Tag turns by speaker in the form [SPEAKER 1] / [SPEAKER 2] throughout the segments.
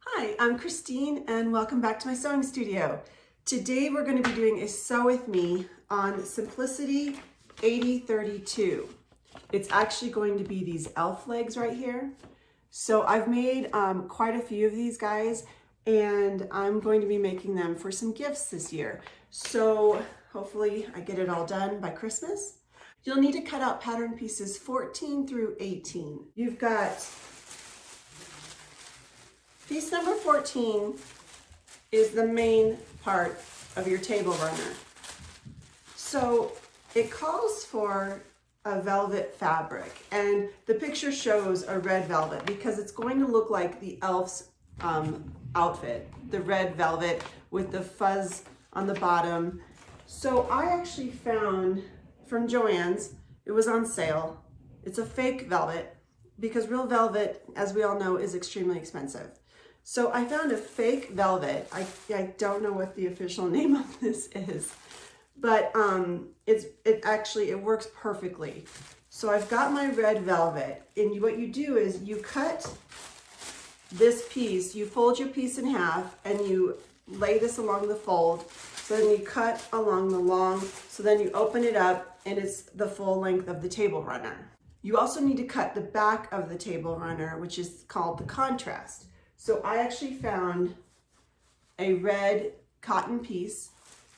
[SPEAKER 1] Hi, I'm Christine and welcome back to my sewing studio. Today we're going to be doing a sew with me on Simplicity 8032. It's actually going to be these elf legs right here. So I've made quite a few of these guys and I'm going to be making them for some gifts this year. So hopefully I get it all done by Christmas. You'll need to cut out pattern pieces 14 through 18. You've got piece number 14 is the main part of your table runner. So it calls for a velvet fabric, and the picture shows a red velvet because it's going to look like the elf's outfit, the red velvet with the fuzz on the bottom. So I actually found from Joann's, it was on sale. It's a fake velvet because real velvet, as we all know, is extremely expensive. So I found a fake velvet. I don't know what the official name of this is, but it works perfectly. So I've got my red velvet, and what you do is you cut this piece, you fold your piece in half, and you lay this along the fold. So then you cut along the long, so then you open it up, and it's the full length of the table runner. You also need to cut the back of the table runner, which is called the contrast. So I actually found a red cotton piece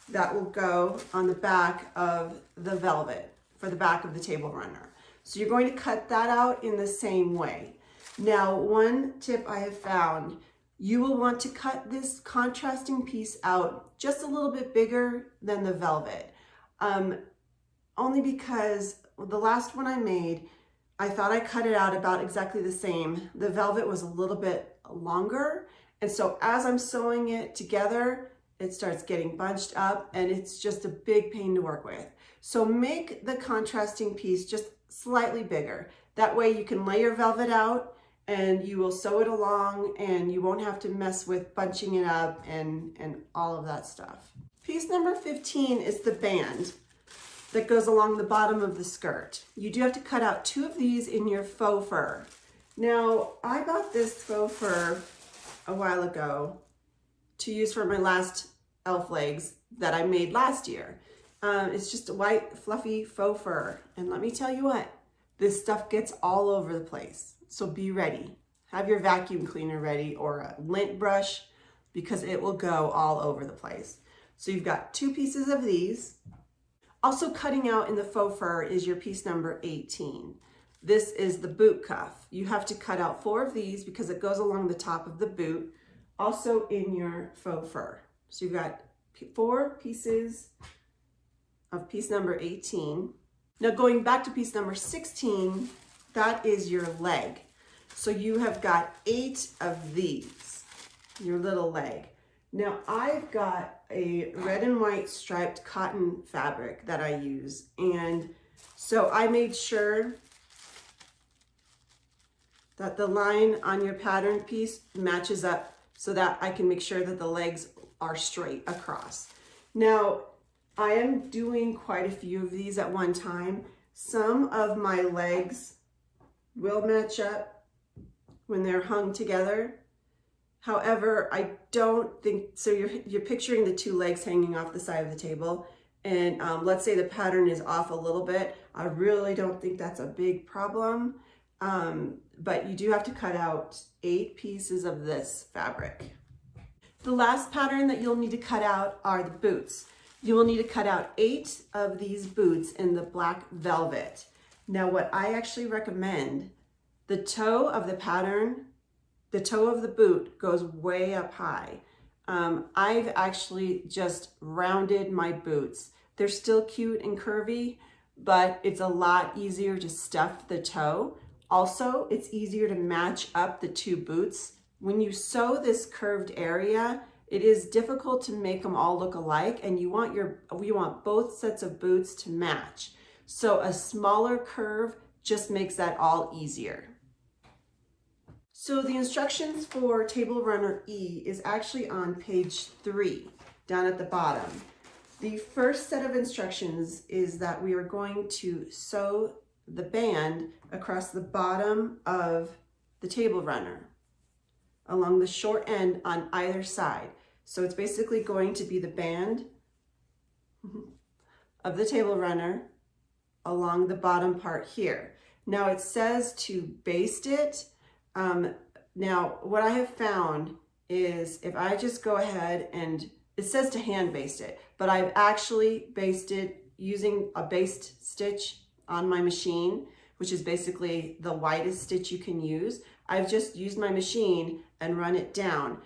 [SPEAKER 1] that will go on the back of the velvet for the back of the table runner. So you're going to cut that out in the same way. Now, one tip I have found, you will want to cut this contrasting piece out just a little bit bigger than the velvet. Only because the last one I made, I thought I cut it out about exactly the same. The velvet was a little bit longer, and so as I'm sewing it together, it starts getting bunched up and it's just a big pain to work with. So make the contrasting piece just slightly bigger. That way you can lay your velvet out and you will sew it along and you won't have to mess with bunching it up and all of that stuff. Piece number 15 is the band that goes along the bottom of the skirt. You do have to cut out 2 of these in your faux fur. Now, I bought this faux fur a while ago to use for my last elf legs that I made last year. It's just a white, fluffy faux fur. And let me tell you what, this stuff gets all over the place. So be ready. Have your vacuum cleaner ready or a lint brush because it will go all over the place. So you've got 2 pieces of these. Also cutting out in the faux fur is your piece number 18. This is the boot cuff. You have to cut out 4 of these because it goes along the top of the boot, also in your faux fur. So you've got 4 pieces of piece number 18. Now going back to piece number 16, that is your leg. So you have got 8 of these, your little leg. Now I've got a red and white striped cotton fabric that I use, and so I made sure that the line on your pattern piece matches up so that I can make sure that the legs are straight across. Now, I am doing quite a few of these at one time. Some of my legs will match up when they're hung together. However, I don't think, so you're picturing the 2 legs hanging off the side of the table, and let's say the pattern is off a little bit. I really don't think that's a big problem. But you do have to cut out 8 pieces of this fabric. The last pattern that you'll need to cut out are the boots. You will need to cut out 8 of these boots in the black velvet. Now what I actually recommend, the toe of the pattern, the toe of the boot goes way up high. I've actually just rounded my boots. They're still cute and curvy, but it's a lot easier to stuff the toe. Also, it's easier to match up the 2 boots. When you sew this curved area, it is difficult to make them all look alike, and you want both sets of boots to match. So a smaller curve just makes that all easier. So the instructions for Table Runner E is actually on page 3, down at the bottom. The first set of instructions is that we are going to sew the band across the bottom of the table runner. along the short end on either side. So it's basically going to be the band of the table runner along the bottom part here. Now it says to baste it. Now what I have found is if I just go ahead and, it says to hand baste it, but I've actually basted using a baste stitch on my machine, which is basically the widest stitch you can use. I've just used my machine and run it down.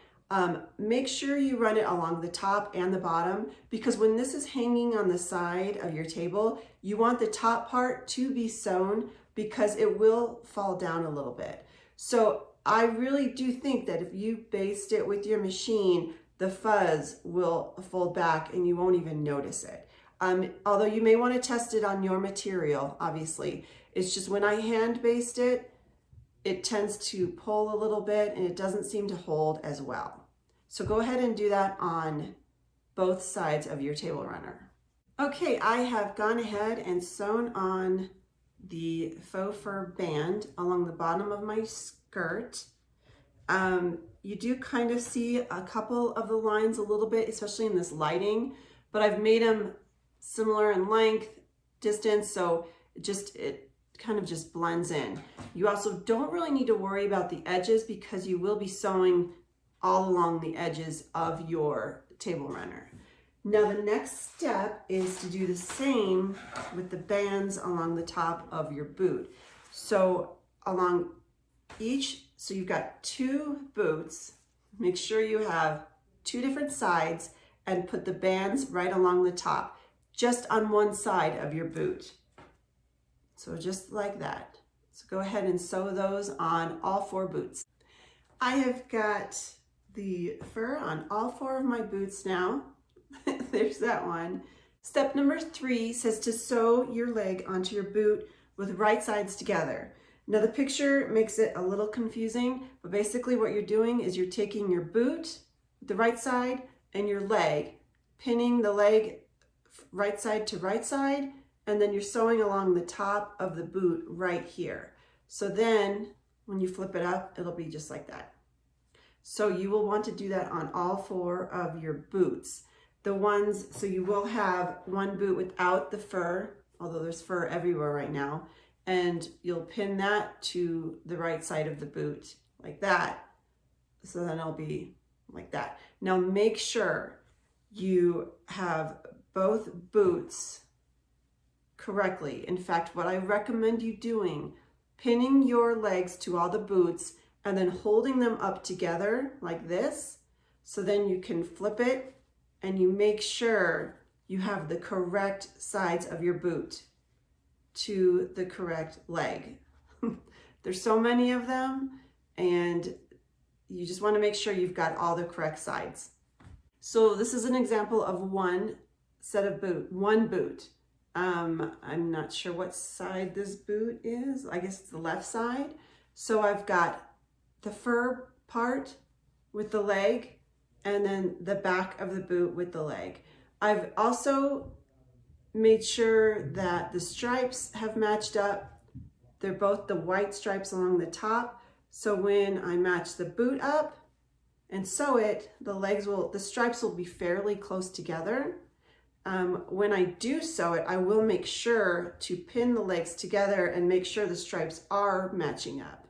[SPEAKER 1] Make sure you run it along the top and the bottom, because when this is hanging on the side of your table, you want the top part to be sewn because it will fall down a little bit. So I really do think that if you baste it with your machine, the fuzz will fold back and you won't even notice it. Although you may want to test it on your material, obviously. It's just when I hand baste it, it tends to pull a little bit and it doesn't seem to hold as well. So go ahead and do that on both sides of your table runner. Okay, I have gone ahead and sewn on the faux fur band along the bottom of my skirt. You do kind of see a couple of the lines a little bit, especially in this lighting, but I've made them similar in length, distance, so it kind of just blends in. You also don't really need to worry about the edges because you will be sewing all along the edges of your table runner. Now the next step is to do the same with the bands along the top of your boot. So along each, so you've got two boots, make sure you have two different sides and put the bands right along the top, just on one side of your boot. So just like that. So go ahead and sew those on all four boots. I have got the fur on all four of my boots now. There's that one. Step number 3 says to sew your leg onto your boot with right sides together. Now the picture makes it a little confusing, but basically what you're doing is you're taking your boot, the right side, and your leg, pinning the leg right side to right side, and then you're sewing along the top of the boot right here. So then when you flip it up, it'll be just like that. So you will want to do that on all four of your boots. So you will have one boot without the fur, although there's fur everywhere right now, and you'll pin that to the right side of the boot like that. So then it'll be like that. Now make sure you have both boots correctly. In fact, what I recommend you doing, pinning your legs to all the boots and then holding them up together like this. So then you can flip it and you make sure you have the correct sides of your boot to the correct leg. There's so many of them and you just want to make sure you've got all the correct sides. So this is an example of one boot. I'm not sure what side this boot is. I guess it's the left side. So I've got the fur part with the leg and then the back of the boot with the leg. I've also made sure that the stripes have matched up. They're both the white stripes along the top. So when I match the boot up and sew it, the stripes will be fairly close together. When I do sew it, I will make sure to pin the legs together and make sure the stripes are matching up.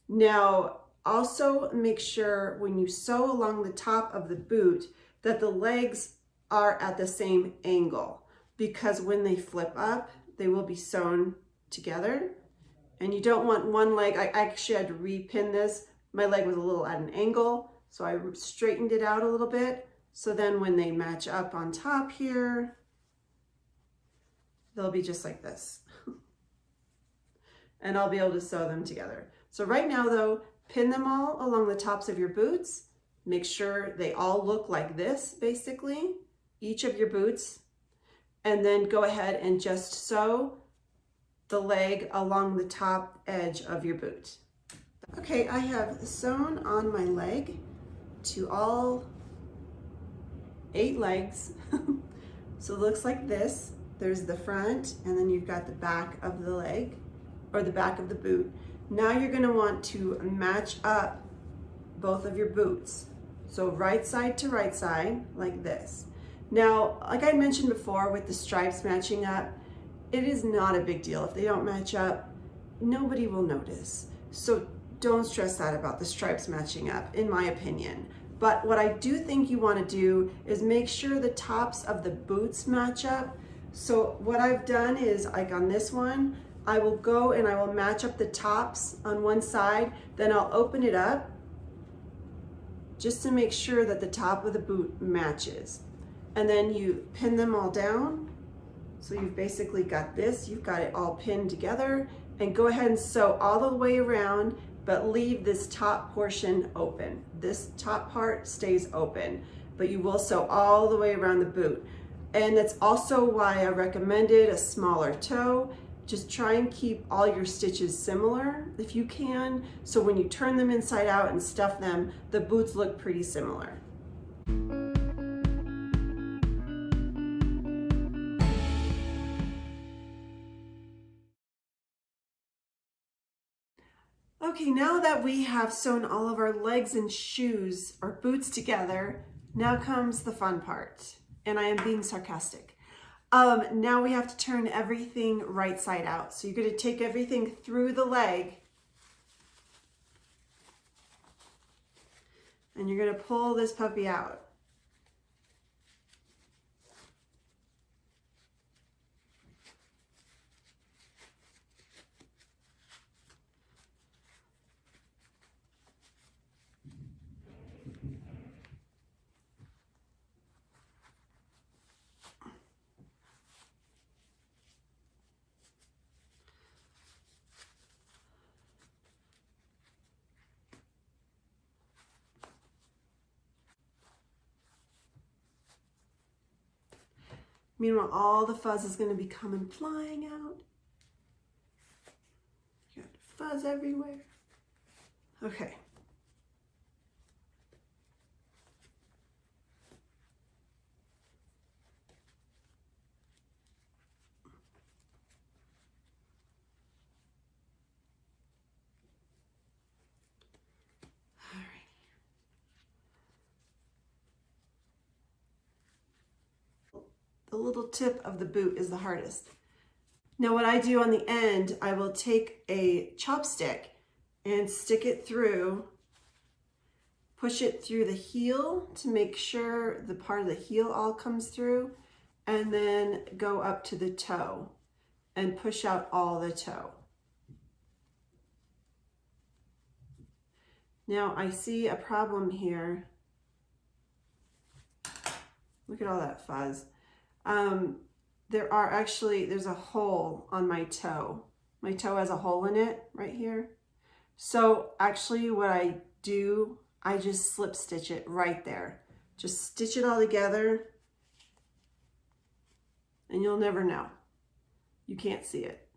[SPEAKER 1] Now, also make sure when you sew along the top of the boot that the legs are at the same angle, because when they flip up, they will be sewn together. And you don't want one leg, I actually had to repin this. My leg was a little at an angle, so I straightened it out a little bit. So then when they match up on top here, they'll be just like this. And I'll be able to sew them together. So right now though, pin them all along the tops of your boots. Make sure they all look like this, basically, each of your boots. And then go ahead and just sew the leg along the top edge of your boot. Okay, I have sewn on my leg to all 8 legs. So it looks like this. There's the front, and then you've got the back of the leg, or the back of the boot. Now you're going to want to match up both of your boots. So right side to right side, like this. Now, like I mentioned before with the stripes matching up, it is not a big deal. If they don't match up, nobody will notice. So don't stress that about the stripes matching up, in my opinion. But what I do think you want to do is make sure the tops of the boots match up. So what I've done is, like on this one, I will go and I will match up the tops on one side, then I'll open it up just to make sure that the top of the boot matches. And then you pin them all down. So you've basically got this, you've got it all pinned together, and go ahead and sew all the way around, but leave this top portion open. This top part stays open, but you will sew all the way around the boot. And that's also why I recommended a smaller toe. Just try and keep all your stitches similar if you can, so when you turn them inside out and stuff them, the boots look pretty similar. Okay, now that we have sewn all of our legs and shoes or boots together, now comes the fun part. And I am being sarcastic. Now we have to turn everything right side out. So you're going to take everything through the leg and you're going to pull this puppy out. Meanwhile, all the fuzz is going to be coming flying out. You got fuzz everywhere. Okay. The little tip of the boot is the hardest. Now what I do on the end, I will take a chopstick and stick it through, push it through the heel to make sure the part of the heel all comes through, and then go up to the toe and push out all the toe. Now I see a problem here. Look at all that fuzz. There's a hole on my toe. My toe has a hole in it right here. So actually what I do, I just slip stitch it right there. Just stitch it all together and you'll never know. You can't see it.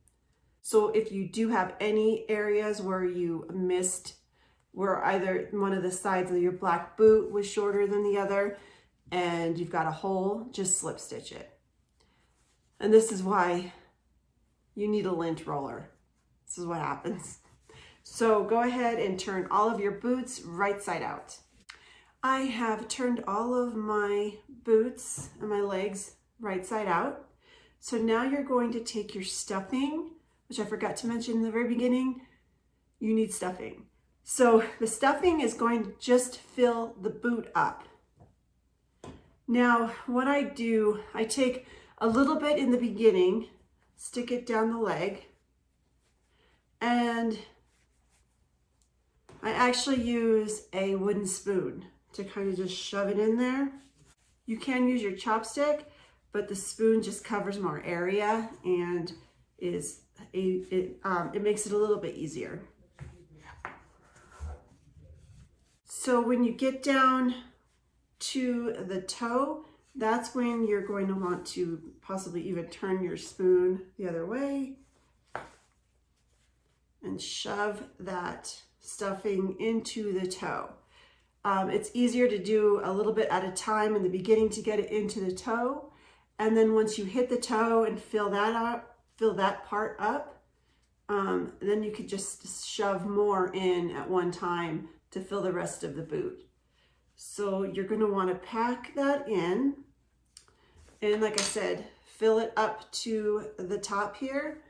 [SPEAKER 1] So if you do have any areas where you missed, where either one of the sides of your black boot was shorter than the other and you've got a hole, just slip stitch it. And this is why you need a lint roller. This is what happens. So go ahead and turn all of your boots right side out. I have turned all of my boots and my legs right side out. So now you're going to take your stuffing, which I forgot to mention in the very beginning. You need stuffing. So the stuffing is going to just fill the boot up. Now what I do, I take a little bit in the beginning, stick it down the leg, and I actually use a wooden spoon to kind of just shove it in there. You can use your chopstick, but the spoon just covers more area and it makes it a little bit easier. So when you get down to the toe, that's when you're going to want to possibly even turn your spoon the other way and shove that stuffing into the toe. It's easier to do a little bit at a time in the beginning to get it into the toe. And then once you hit the toe and fill that part up, then you could just shove more in at one time to fill the rest of the boot. So you're going to want to pack that in, and like I said, fill it up to the top here.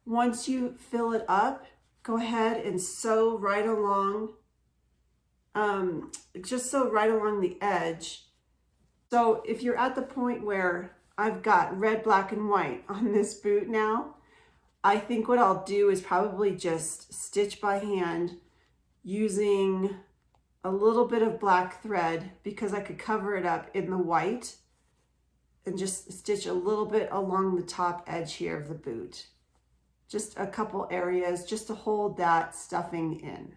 [SPEAKER 1] Once you fill it up, go ahead and sew right along, just sew right along the edge. So if you're at the point where I've got red, black, and white on this boot now, I think what I'll do is probably just stitch by hand using a little bit of black thread, because I could cover it up in the white, and just stitch a little bit along the top edge here of the boot. Just a couple areas just to hold that stuffing in.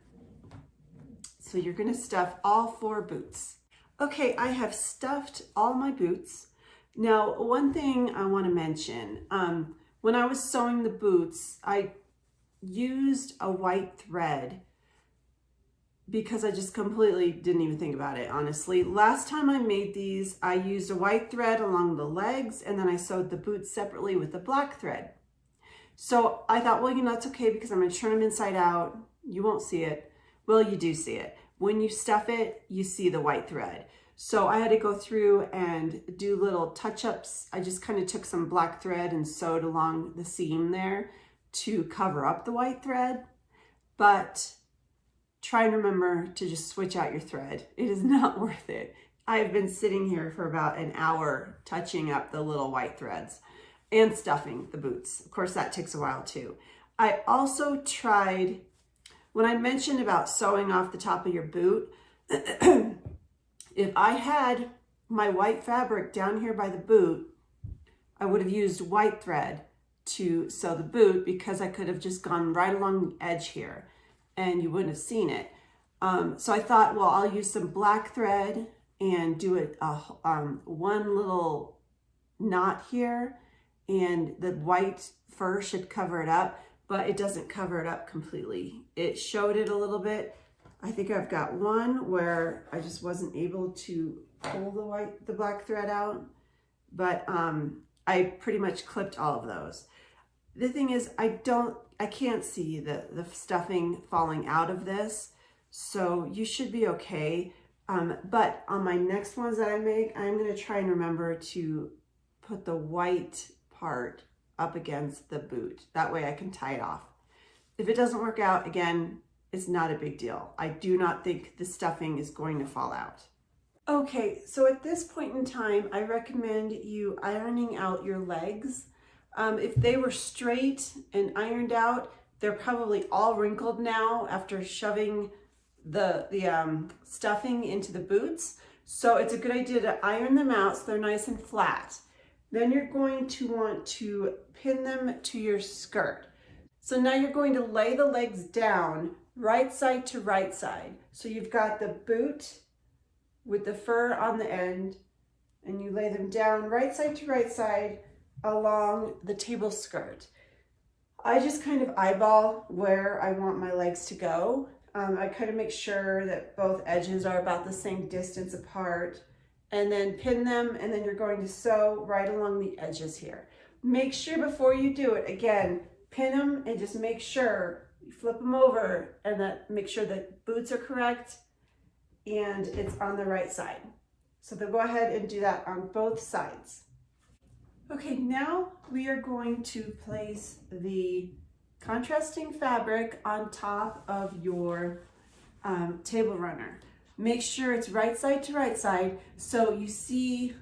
[SPEAKER 1] So you're going to stuff all 4 boots. Okay, I have stuffed all my boots. Now, one thing I want to mention, when I was sewing the boots, I used a white thread because I just completely didn't even think about it, honestly. Last time I made these, I used a white thread along the legs, and then I sewed the boots separately with the black thread. So I thought, well, you know, it's okay because I'm going to turn them inside out. You won't see it. Well, you do see it. When you stuff it, you see the white thread. So I had to go through and do little touch-ups. I just kind of took some black thread and sewed along the seam there to cover up the white thread. But try and remember to just switch out your thread. It is not worth it. I've been sitting here for about an hour touching up the little white threads and stuffing the boots. Of course, that takes a while too. I also tried, when I mentioned about sewing off the top of your boot, if I had my white fabric down here by the boot, I would have used white thread to sew the boot, because I could have just gone right along the edge here and you wouldn't have seen it. So I thought, well, I'll use some black thread and do it one little knot here, and the white fur should cover it up, but it doesn't cover it up completely. It showed it a little bit. I think I've got one where I just wasn't able to pull the black thread out, but I pretty much clipped all of those. The thing is, I can't see the stuffing falling out of this, so you should be okay. But on my next ones that I make, I'm going to try and remember to put the white part up against the boot. That way I can tie it off. If it doesn't work out, again, it's not a big deal. I do not think the stuffing is going to fall out. Okay, so at this point in time, I recommend you ironing out your legs. If they were straight and ironed out, they're probably all wrinkled now after shoving the stuffing into the boots. So it's a good idea to iron them out so they're nice and flat. Then you're going to want to pin them to your skirt. So now you're going to lay the legs down right side to right side. So you've got the boot with the fur on the end, and you lay them down right side to right side along the table skirt. I just kind of eyeball where I want my legs to go. I kind of make sure that both edges are about the same distance apart, and then pin them, and then you're going to sew right along the edges here. Make sure before you do it, again, pin them and just make sure you flip them over, and make sure that boots are correct and it's on the right side. So then go ahead and do that on both sides. Okay, now we are going to place the contrasting fabric on top of your table runner. Make sure it's right side to right side so you see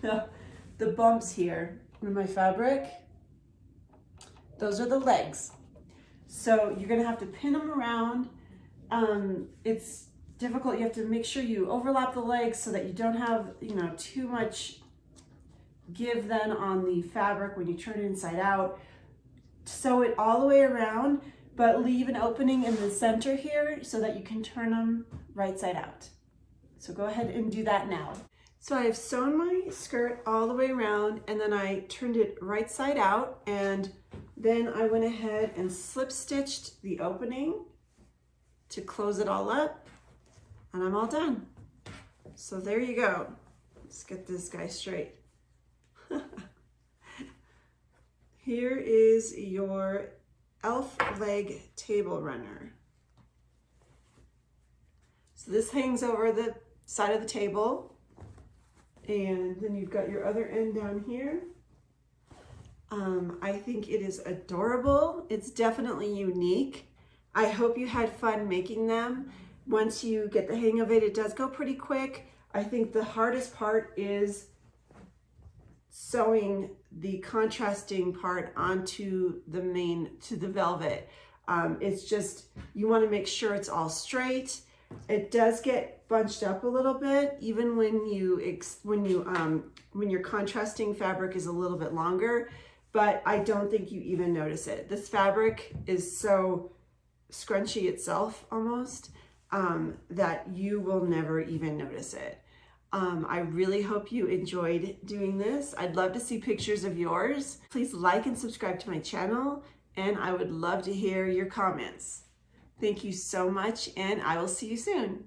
[SPEAKER 1] the bumps here in my fabric. Those are the legs. So you're gonna have to pin them around. It's difficult. You have to make sure you overlap the legs so that you don't have, too much give then on the fabric when you turn it inside out. Sew it all the way around, but leave an opening in the center here so that you can turn them right side out. So go ahead and do that now. So I've sewn my skirt all the way around, and then I turned it right side out, and then I went ahead and slip stitched the opening to close it all up, and I'm all done. So there you go. Let's get this guy straight. Here is your elf leg table runner. So this hangs over the side of the table, and then you've got your other end down here. I think it is adorable. It's definitely unique. I hope you had fun making them. Once you get the hang of it, it does go pretty quick. I think the hardest part is sewing the contrasting part onto the velvet. It's just, you want to make sure it's all straight. It does get bunched up a little bit, even when your contrasting fabric is a little bit longer, but I don't think you even notice it. This fabric is so scrunchy itself almost, that you will never even notice it. I really hope you enjoyed doing this. I'd love to see pictures of yours. Please like and subscribe to my channel, and I would love to hear your comments. Thank you so much, and I will see you soon.